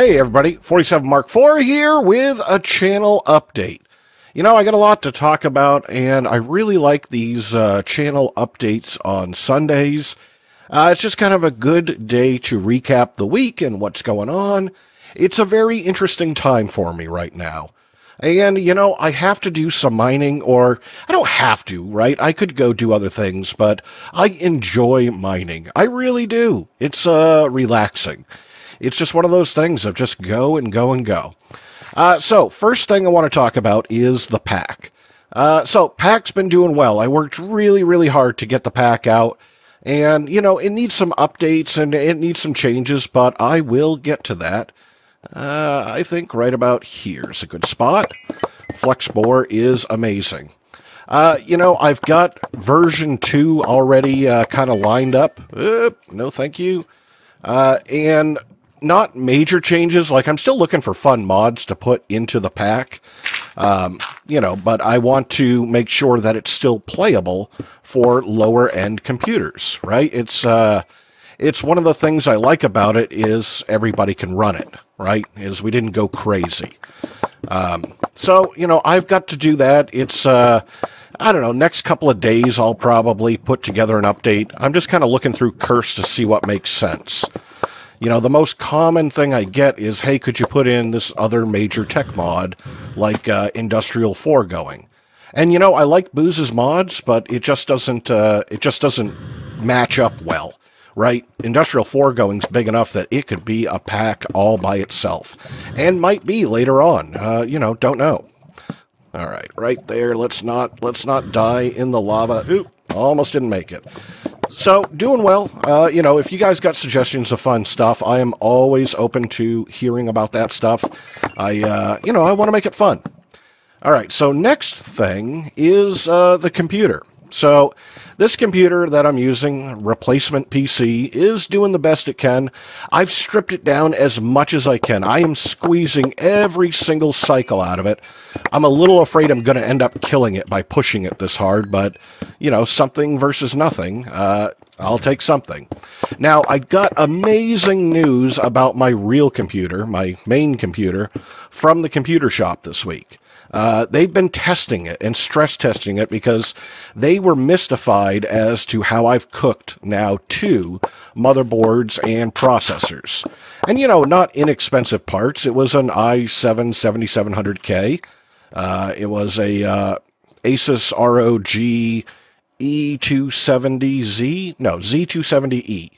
Hey everybody, 47 Mark IV here with a channel update. You know, I got a lot to talk about, and I really like these channel updates on Sundays. It's just kind of a good day to recap the week and what's going on. It's a very interesting time for me right now. And, you know, I have to do some mining, or I don't have to, right? I could go do other things, but I enjoy mining. I really do. It's relaxing. It's just one of those things of just go and go and go. So, first thing I want to talk about is the pack. So, pack's been doing well. I worked really hard to get the pack out. And, you know, it needs some updates and it needs some changes, but I will get to that. I think right about here is a good spot. Flex bore is amazing. You know, I've got version 2 already kind of lined up. No, thank you. And not major changes. Like, I'm still looking for fun mods to put into the pack. You know, but I want to make sure that it's still playable for lower end computers, right? It's one of the things I like about it is everybody can run it, right? Is we didn't go crazy. So, you know, I've got to do that. It's, I don't know, next couple of days I'll probably put together an update. I'm just kind of looking through Curse to see what makes sense. You know, the most common thing I get is, hey, could you put in this other major tech mod like Industrial Foregoing? And, you know, I like Booze's mods, but it just doesn't match up well. Right? Industrial Foregoing's big enough that it could be a pack all by itself. And might be later on. You know, don't know. Alright, right there. Let's not die in the lava. Oop, almost didn't make it. So, doing well. You know, if you guys got suggestions of fun stuff, I am always open to hearing about that stuff. You know, I want to make it fun. Alright, so next thing is the computer. So, this computer that I'm using, replacement PC, is doing the best it can. I've stripped it down as much as I can. I am squeezing every single cycle out of it. I'm a little afraid I'm going to end up killing it by pushing it this hard, but, you know, something versus nothing. I'll take something. Now, I got amazing news about my real computer, my main computer, from the computer shop this week. They've been testing it and stress testing it because they were mystified as to how I've cooked now 2 motherboards and processors. And, you know, not inexpensive parts. It was an i7 7700K. It was a Asus ROG E270Z. No, Z270E.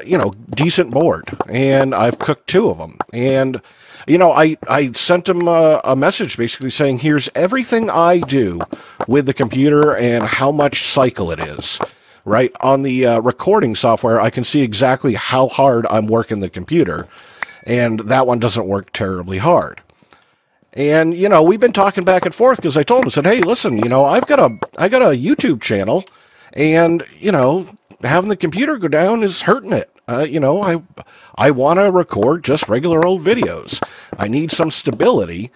You know, decent board. And I've cooked 2 of them. And you know, I sent him a message basically saying, here's everything I do with the computer and how much cycle it is. Right? On the recording software, I can see exactly how hard I'm working the computer. And that one doesn't work terribly hard. And, you know, we've been talking back and forth because I told him, said, hey, listen, you know, I got a YouTube channel. And, you know, having the computer go down is hurting it. You know, I want to record just regular old videos. I need some stability.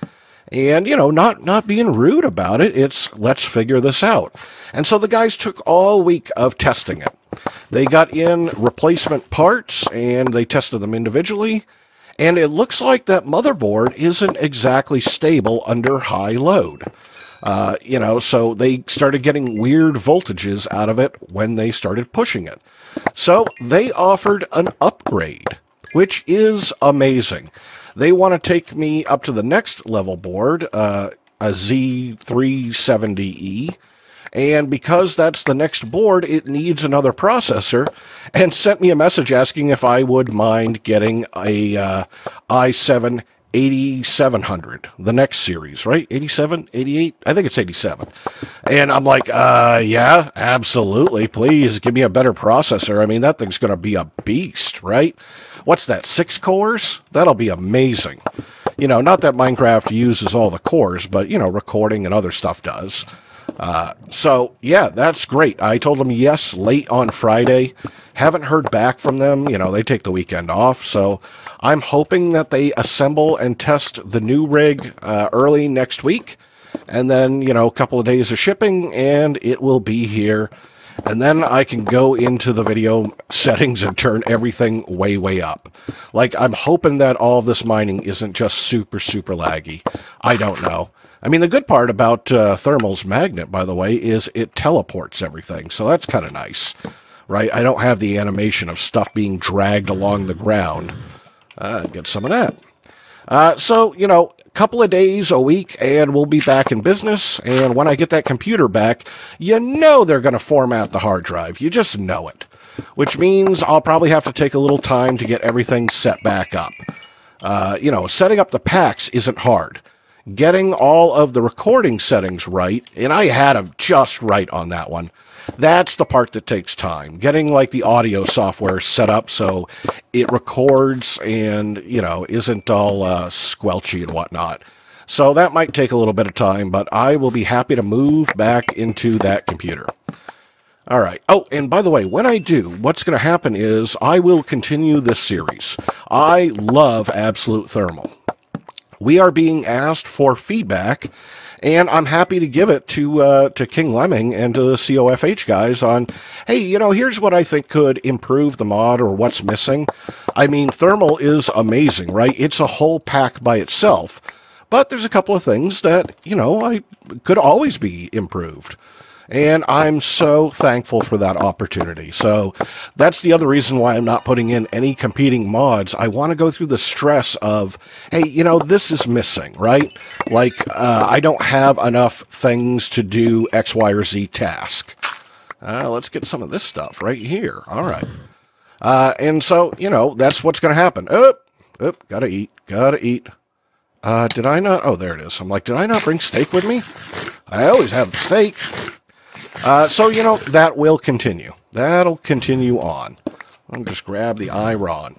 And, you know, not being rude about it. It's, let's figure this out. And so the guys took all week of testing it. They got in replacement parts, and they tested them individually. And it looks like that motherboard isn't exactly stable under high load. You know, so they started getting weird voltages out of it when they started pushing it. So they offered an upgrade, which is amazing. They want to take me up to the next level board, a Z370E. And because that's the next board, it needs another processor, and sent me a message asking if I would mind getting a i7 8700, the next series, right? 87, 88? I think it's 87. And I'm like, yeah, absolutely. Please give me a better processor. I mean, that thing's going to be a beast, right? What's that, 6 cores? That'll be amazing. You know, not that Minecraft uses all the cores, but, you know, recording and other stuff does. So, yeah, that's great. I told them yes late on Friday. Haven't heard back from them. You know, they take the weekend off, so I'm hoping that they assemble and test the new rig early next week. And then, you know, a couple of days of shipping, and it will be here. and then I can go into the video settings and turn everything way, way up. Like, I'm hoping that all of this mining isn't just super, super laggy. I don't know. I mean, the good part about Thermal's magnet, by the way, is it teleports everything, so that's kind of nice, right? I don't have the animation of stuff being dragged along the ground. Get some of that. So, you know, a couple of days, a week, and we'll be back in business, and when I get that computer back, you know they're going to format the hard drive. You just know it. Which means I'll probably have to take a little time to get everything set back up. You know, setting up the packs isn't hard. Getting all of the recording settings right, and I had them just right on that one. That's the part that takes time. Getting, like, the audio software set up so it records and, you know, isn't all squelchy and whatnot. So that might take a little bit of time, but I will be happy to move back into that computer. All right. Oh, and by the way, when I do, what's going to happen is I will continue this series. I love Absolute Thermal. We are being asked for feedback, and I'm happy to give it to King Lemming and to the COFH guys on, hey, you know, here's what I think could improve the mod or what's missing. I mean, Thermal is amazing, right? It's a whole pack by itself, but there's a couple of things that, you know, I could always be improved. And I'm so thankful for that opportunity. So that's the other reason why I'm not putting in any competing mods. I want to go through the stress of, hey, you know, this is missing, right? Like, I don't have enough things to do X, Y, or Z task. Let's get some of this stuff right here. All right. And so, you know, that's what's going to happen. Gotta eat. Did I not? Oh, there it is. I'm like, did I not bring steak with me? I always have the steak. So, you know, that will continue. That'll continue on. I'll just grab the iron.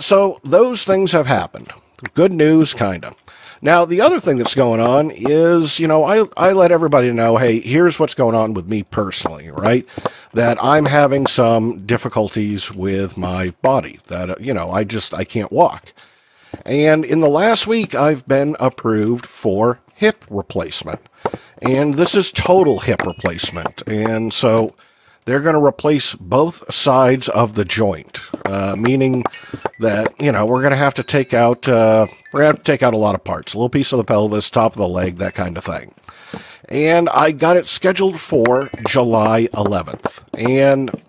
So, those things have happened. Good news, kind of. Now, the other thing that's going on is, you know, I let everybody know, hey, here's what's going on with me personally, right? That I'm having some difficulties with my body. That, you know, I can't walk. And in the last week, I've been approved for hip replacement. And this is total hip replacement. And so they're going to replace both sides of the joint, meaning that, you know, we're going to have to take out, a lot of parts. A little piece of the pelvis, top of the leg, that kind of thing. And I got it scheduled for July 11th. And,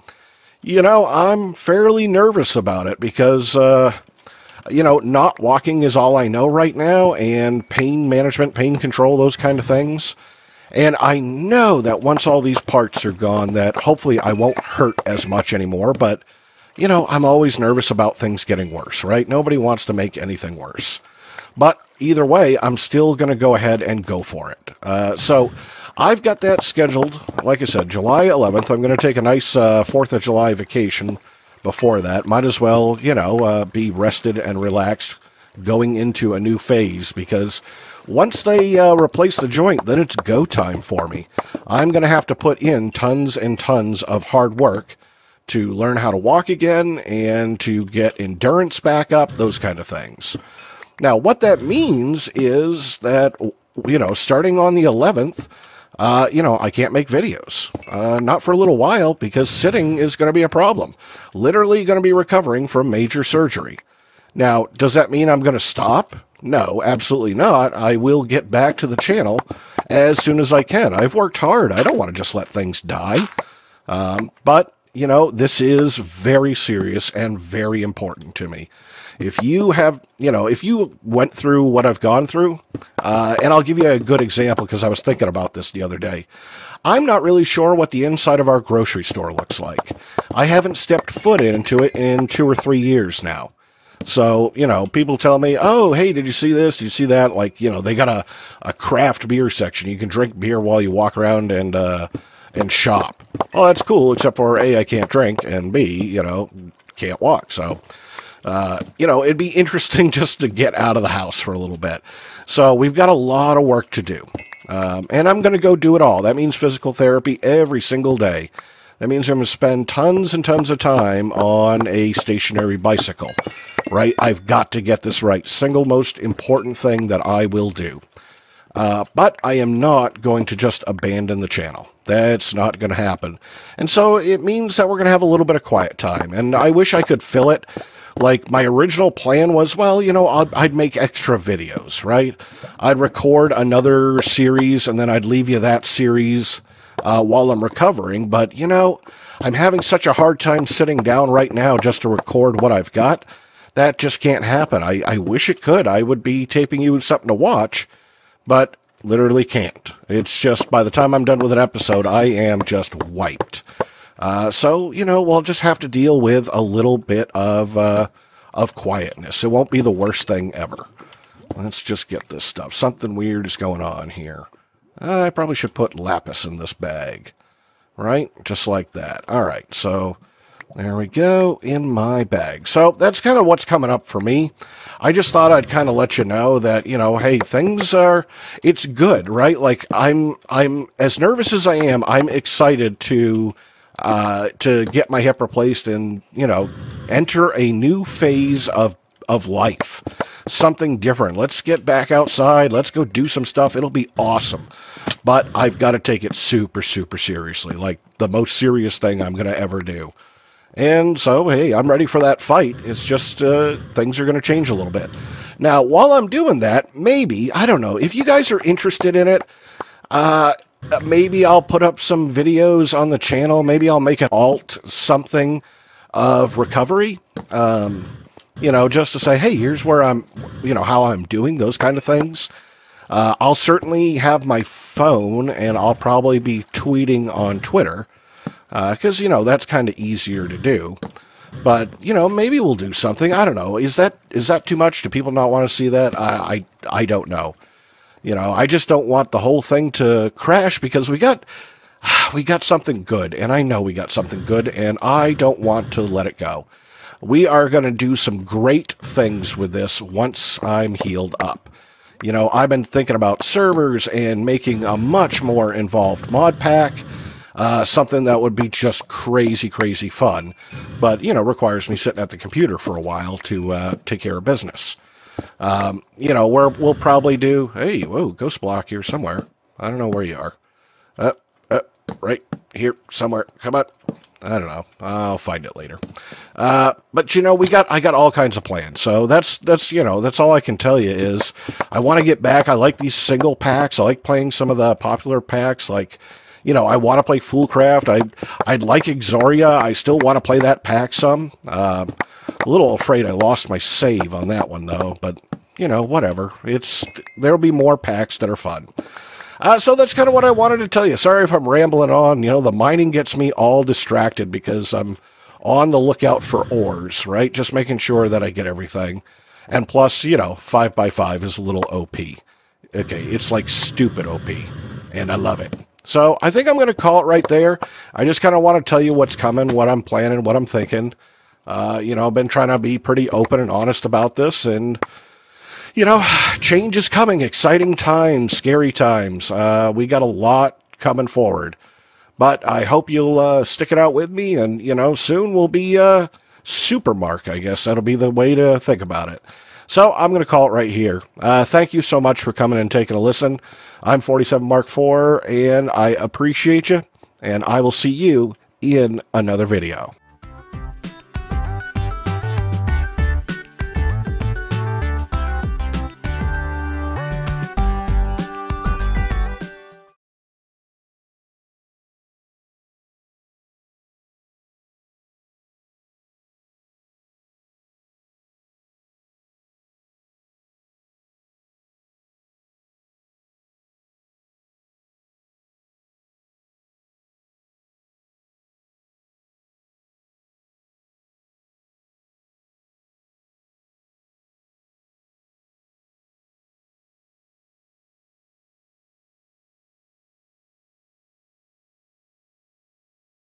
you know, I'm fairly nervous about it because, you know, not walking is all I know right now, and pain management, pain control, those kind of things. And I know that once all these parts are gone, that hopefully I won't hurt as much anymore, but, you know, I'm always nervous about things getting worse, right? Nobody wants to make anything worse. But either way, I'm still going to go ahead and go for it. So I've got that scheduled, like I said, July 11th. I'm going to take a nice 4th of July vacation before that. Might as well, you know, be rested and relaxed going into a new phase, because once they replace the joint, then it's go time for me. I'm going to have to put in tons and tons of hard work to learn how to walk again and to get endurance back up, those kind of things. Now, what that means is that, you know, starting on the 11th, you know, I can't make videos. Not for a little while, because sitting is going to be a problem. Literally going to be recovering from major surgery. Now, does that mean I'm going to stop? No, absolutely not. I will get back to the channel as soon as I can. I've worked hard. I don't want to just let things die. But, you know, this is very serious and very important to me. If you have, you know, if you went through what I've gone through, and I'll give you a good example because I was thinking about this the other day. I'm not really sure what the inside of our grocery store looks like. I haven't stepped foot into it in 2 or 3 years now. So, you know, people tell me, oh, hey, did you see this? Did you see that? Like, you know, they got a craft beer section. You can drink beer while you walk around and shop. Well, that's cool, except for A, I can't drink, and B, you know, can't walk. So, you know, it'd be interesting just to get out of the house for a little bit. So we've got a lot of work to do. And I'm going to go do it all. That means physical therapy every single day. That means I'm going to spend tons and tons of time on a stationary bicycle, right? I've got to get this right. Single most important thing that I will do. But I am not going to just abandon the channel. That's not going to happen. And so it means that we're going to have a little bit of quiet time. And I wish I could fill it. Like, my original plan was, well, you know, I'd make extra videos, right? I'd record another series, and then I'd leave you that series while I'm recovering. But, you know, I'm having such a hard time sitting down right now just to record what I've got. That just can't happen. I wish it could. I would be taping you something to watch, but literally can't. It's just, by the time I'm done with an episode, I am just wiped. So, you know, we'll just have to deal with a little bit of quietness. It won't be the worst thing ever. Let's just get this stuff. Something weird is going on here. I probably should put lapis in this bag. Right? Just like that. All right, so there we go in my bag. So that's kind of what's coming up for me. I just thought I'd kind of let you know that, you know, hey, things are, it's good, right? Like, I'm as nervous as I am, I'm excited to get my hip replaced and, you know, enter a new phase of life. Something different. Let's get back outside. Let's go do some stuff. It'll be awesome. But I've got to take it super, super seriously. Like, the most serious thing I'm going to ever do. And so, hey, I'm ready for that fight. It's just things are going to change a little bit. Now, while I'm doing that, maybe, I don't know, if you guys are interested in it, maybe I'll put up some videos on the channel. Maybe I'll make an alt something of recovery. You know, just to say, hey, here's where I'm, you know, how I'm doing, those kind of things. I'll certainly have my phone, and I'll probably be tweeting on Twitter. Because, you know, that's kind of easier to do. But, you know, maybe we'll do something. I don't know. Is that too much? Do people not want to see that? I don't know. You know, I just don't want the whole thing to crash because we got something good. And I know we got something good, and I don't want to let it go. We are going to do some great things with this once I'm healed up. You know, I've been thinking about servers and making a much more involved Modpack. Something that would be just crazy, crazy fun, but, you know, requires me sitting at the computer for a while to take care of business. You know, we'll probably do, hey, whoa, ghost block here somewhere. I don't know where you are. Right here somewhere. Come on. I don't know. I'll find it later. But, you know, I got all kinds of plans. So that's, you know, that's all I can tell you is I want to get back. I like these single packs. I like playing some of the popular packs, like, you know, I want to play Foolcraft. I'd like Exoria. I still want to play that pack some. A little afraid I lost my save on that one, though. But, you know, whatever. There'll be more packs that are fun. So that's kind of what I wanted to tell you. Sorry if I'm rambling on. You know, the mining gets me all distracted because I'm on the lookout for ores, right? Just making sure that I get everything. And plus, you know, 5x5 is a little OP. Okay, it's like stupid OP. And I love it. So I think I'm going to call it right there. I just kind of want to tell you what's coming, what I'm planning, what I'm thinking. You know, I've been trying to be pretty open and honest about this. And, you know, change is coming. Exciting times, scary times. We got a lot coming forward. But I hope you'll stick it out with me. And, you know, soon we'll be Super Mark, I guess. That'll be the way to think about it. So I'm going to call it right here. Thank you so much for coming and taking a listen. I'm 47 Mark IV, and I appreciate you, and I will see you in another video.